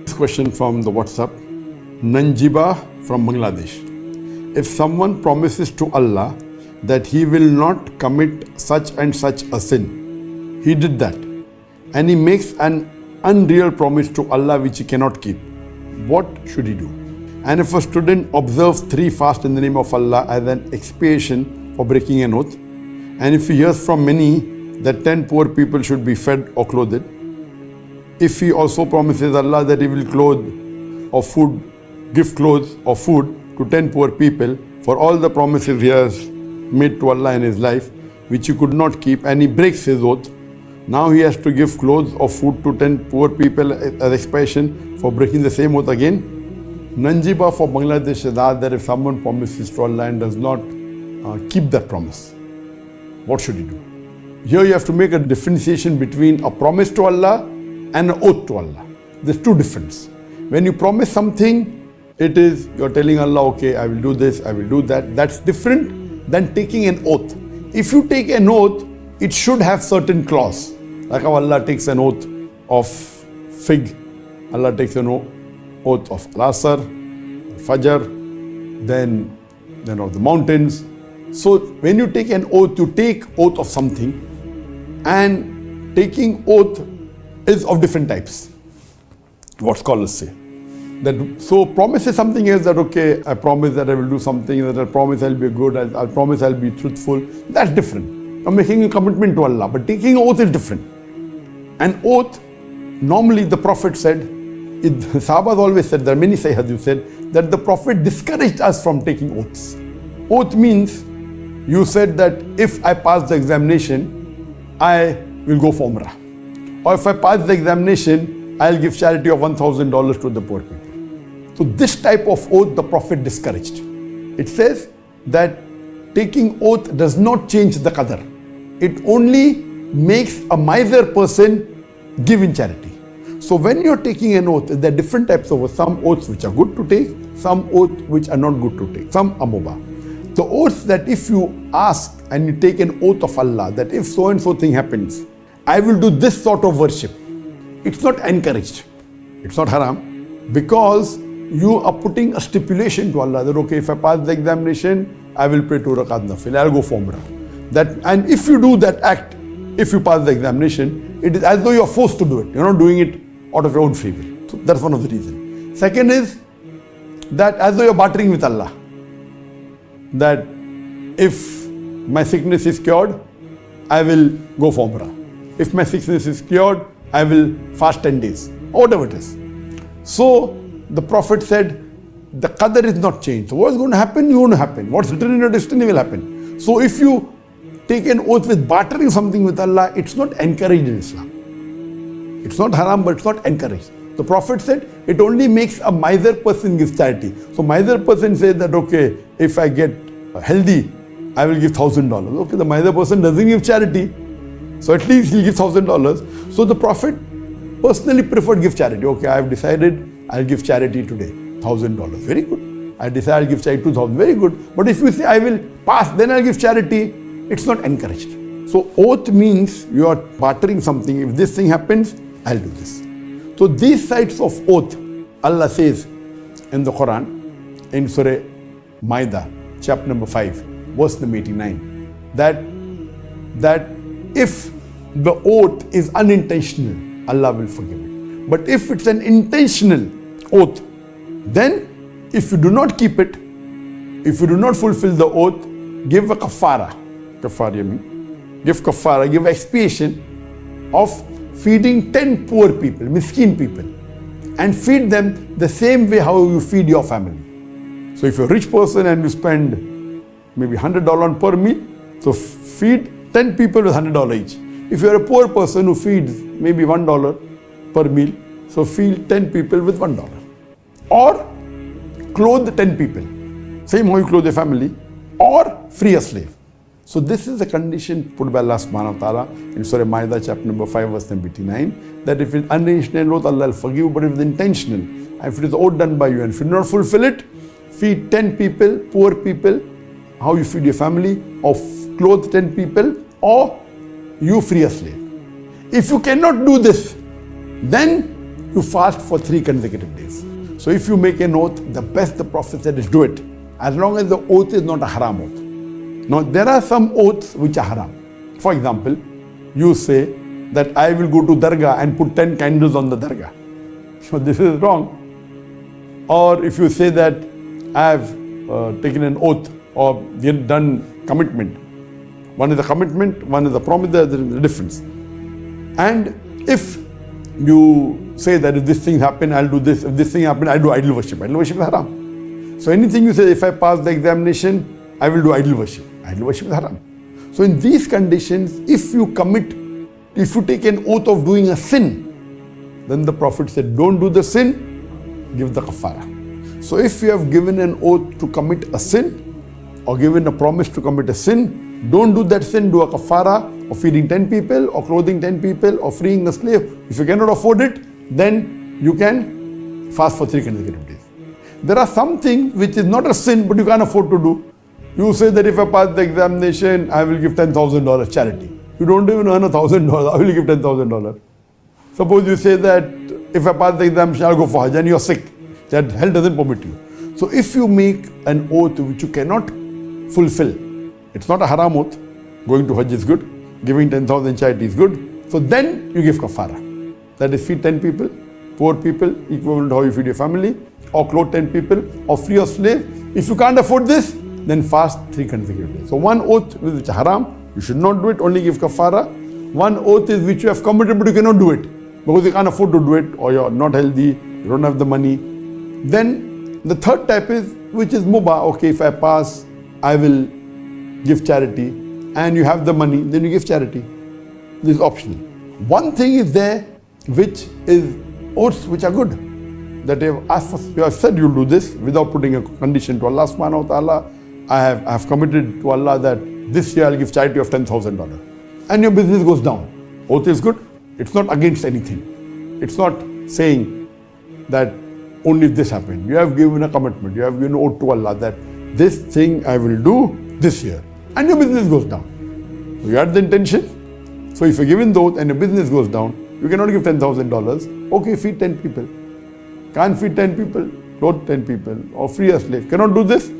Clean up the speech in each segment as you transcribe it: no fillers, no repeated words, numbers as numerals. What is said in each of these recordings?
This question from the WhatsApp. Nanjiba from Bangladesh. If someone promises to Allah that he will not commit such and such a sin, he did that, and he makes an unreal promise to Allah which he cannot keep, what should he do? And if a student observes 3 fasts in the name of Allah as an expiation for breaking an oath, and if he hears from many that 10 poor people should be fed or clothed, if he also promises Allah that he will give clothes or food to 10 poor people for all the promises he has made to Allah in his life, which he could not keep, and he breaks his oath, now he has to give clothes or food to 10 poor people as expiation for breaking the same oath again. Nanjiba for Bangladesh has asked that if someone promises to Allah and does not keep that promise, what should he do? Here you have to make a differentiation between a promise to Allah and an oath to Allah. There's 2 differences. When you promise something, it is you're telling Allah, okay, I will do this, I will do that. That's different than taking an oath. If you take an oath, it should have certain clause. Like how Allah takes an oath of fig, Allah takes an oath of Al-Asr, Fajr, then of the mountains. So when you take an oath, you take oath of something, and taking oath is of different types. What scholars say. So promise is something else, that okay, I promise that I will do something, that I promise I'll be good, I'll promise I'll be truthful. That's different. I'm making a commitment to Allah, but taking oath is different. An oath, normally the Prophet said, Sahabas always said, there are many Sahih Hadith said, that the Prophet discouraged us from taking oaths. Oath means, you said that if I pass the examination, I will go for Umrah. Or if I pass the examination, I'll give charity of $1,000 to the poor people. So this type of oath the Prophet discouraged. It says that taking oath does not change the qadar. It only makes a miser person give in charity. So when you're taking an oath, there are different types of oaths. Some oaths which are good to take, some oaths which are not good to take, some are mubah. The oaths that if you ask and you take an oath of Allah, that if so and so thing happens, I will do this sort of worship. It's not encouraged. It's not haram, because you are putting a stipulation to Allah that okay, if I pass the examination, I will pray 2 rakat nafil, I'll go for Umrah. And if you do that act, if you pass the examination, it is as though you are forced to do it. You're not doing it out of your own free will. So that's one of the reasons. Second is that as though you're bartering with Allah. That if my sickness is cured, I will go for Umrah. If my sickness is cured, I will fast 10 days, or whatever it is. So the Prophet said, the qadar is not changed. So what's going to happen, you won't happen. What's written in your destiny will happen. So if you take an oath with bartering something with Allah, it's not encouraged in Islam. It's not haram, but it's not encouraged. The Prophet said, it only makes a miser person give charity. So miser person says that, okay, if I get healthy, I will give $1,000. Okay, the miser person doesn't give charity, so at least he'll give $1,000. So the Prophet personally preferred give charity. Okay, I have decided I'll give charity today, $1,000. Very good. I decide I'll give charity 2,000. Very good. But if you say I will pass, then I'll give charity, it's not encouraged. So oath means you are bartering something. If this thing happens, I'll do this. So these types of oath, Allah says in the Quran, in Surah Maida, chapter number 5, verse number 89, that if the oath is unintentional, Allah will forgive it. But if it's an intentional oath, then if you do not keep it, if you do not fulfill the oath, give a kafara. Give kafara, give expiation of feeding 10 poor people, miskin people, and feed them the same way how you feed your family. So if you're a rich person and you spend maybe $100 per meal, so feed 10 people with $100 each. If you're a poor person who feeds maybe $1 per meal, so feed 10 people with $1. Or clothe 10 people, same how you clothe a family, or free a slave. So this is the condition put by Allah subhanahu wa ta'ala in Surah Maida chapter number 5 verse number 89, that if it's unintentional oath, Allah will forgive you, but if it's intentional, and if it is oath done by you, and if you do not fulfill it, feed 10 people, poor people, how you feed your family, or clothe 10 people, or you free a slave. If you cannot do this, then you fast for 3 consecutive days. So if you make an oath, the best the Prophet said is do it, as long as the oath is not a haram oath. Now there are some oaths which are haram. For example, you say that I will go to dargah and put 10 candles on the dargah. So this is wrong. Or if you say that I have taken an oath or done commitment. One is a commitment, one is a promise, there is a difference. And if you say that if this thing happen, I'll do this, if this thing happen, I'll do idol worship. Idol worship is haram. So anything you say, if I pass the examination, I will do idol worship. Idol worship is haram. So in these conditions, if you take an oath of doing a sin, then the Prophet said, don't do the sin, give the kafara. So if you have given an oath to commit a sin, or given a promise to commit a sin, don't do that sin, do a kafara of feeding 10 people, or clothing 10 people, or freeing a slave. If you cannot afford it, then you can fast for 3 consecutive days. There are some things which is not a sin, but you can't afford to do. You say that if I pass the examination, I will give $10,000 charity. You don't even earn $1,000, I will give $10,000. Suppose you say that if I pass the examination, I'll go for Hajj, and you're sick. That hell doesn't permit you. So if you make an oath which you cannot fulfill, it's not a haram oath. Going to Hajj is good. Giving 10,000 charity is good. So then you give kafara. That is feed 10 people, poor people, equivalent to how you feed your family, or clothe 10 people, or free a slave. If you can't afford this, then fast 3 consecutive days. So one oath which is haram, you should not do it, only give kafara. One oath is which you have committed but you cannot do it because you can't afford to do it, or you're not healthy, you don't have the money. Then the third type is which is mubah. Okay, if I pass, I will give charity, and you have the money, then you give charity. This is optional. One thing is there which is oaths which are good. That you have asked for, you have said you'll do this without putting a condition to Allah subhanahu wa ta'ala. I have committed to Allah that this year I'll give charity of $10,000. And your business goes down. Oath is good. It's not against anything. It's not saying that only if this happened. You have given a commitment. You have given an oath to Allah that this thing I will do this year. And your business goes down. You had the intention. So if you're given the oath and your business goes down, you cannot give $10,000. Okay, feed 10 people. Can't feed 10 people, clothe 10 people, or free a slave. Cannot do this,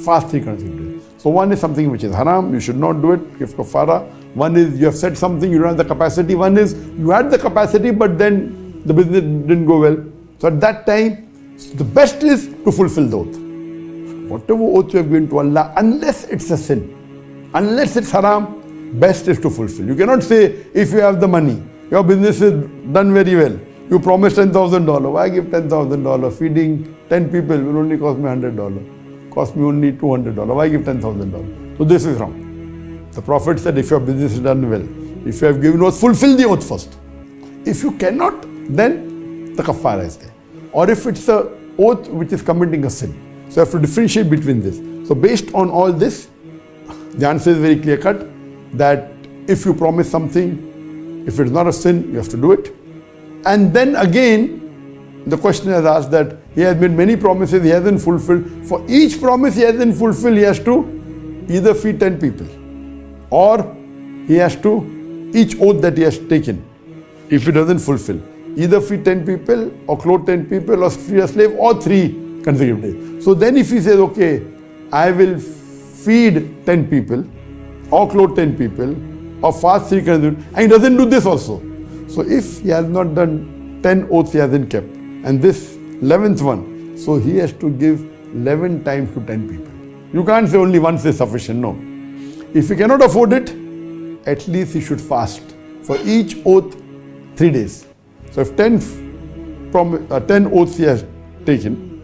fast 3 consecutive days. So one is something which is haram, you should not do it, give kafara. One is you have said something, you don't have the capacity. One is you had the capacity, but then the business didn't go well. So at that time, the best is to fulfill the oath. Whatever oath you have given to Allah, unless it's a sin, unless it's haram, best is to fulfill. You cannot say, if you have the money, your business is done very well, you promised $10,000. Why give $10,000? Feeding 10 people will only cost me $100. Cost me only $200. Why give $10,000? So this is wrong. The Prophet said, if your business is done well, if you have given oath, fulfill the oath first. If you cannot, then the kafara is there. Or if it's a oath which is committing a sin. So you have to differentiate between this. So based on all this, the answer is very clear cut that if you promise something, if it's not a sin, you have to do it. And then again, the questioner has asked that he has made many promises, he hasn't fulfilled. For each promise he hasn't fulfilled, he has to either feed 10 people, or he has to, each oath that he has taken, if he doesn't fulfill, either feed 10 people, or clothe 10 people, or free a slave, or 3 consecutive days. So then if he says, okay, I will feed 10 people, or clothe 10 people, or fast 3 consecutive, and he doesn't do this also. So if he has not done 10 oaths he hasn't kept, and this 11th one, so he has to give 11 times to 10 people. You can't say only once is sufficient, no. If he cannot afford it, at least he should fast for each oath 3 days. So if 10 oaths he has taken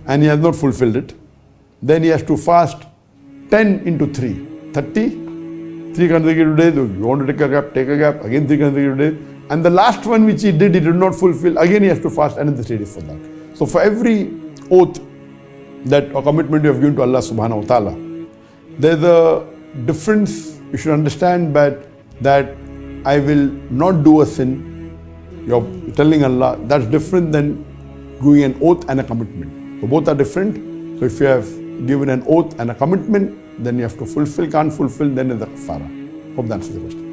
and he has not fulfilled it, then he has to fast 10 into 3, 30, 3 consecutive days. If you want to take a gap, again 3 consecutive days. And the last one which he did not fulfill, again he has to fast another 3 days for that. So for every oath that or commitment you have given to Allah subhanahu wa ta'ala, there's a difference. You should understand that I will not do a sin. You're telling Allah, that's different than giving an oath and a commitment. So both are different. So if you have given an oath and a commitment, then you have to fulfill. Can't fulfill, then is a kafara. Hope that answers the question.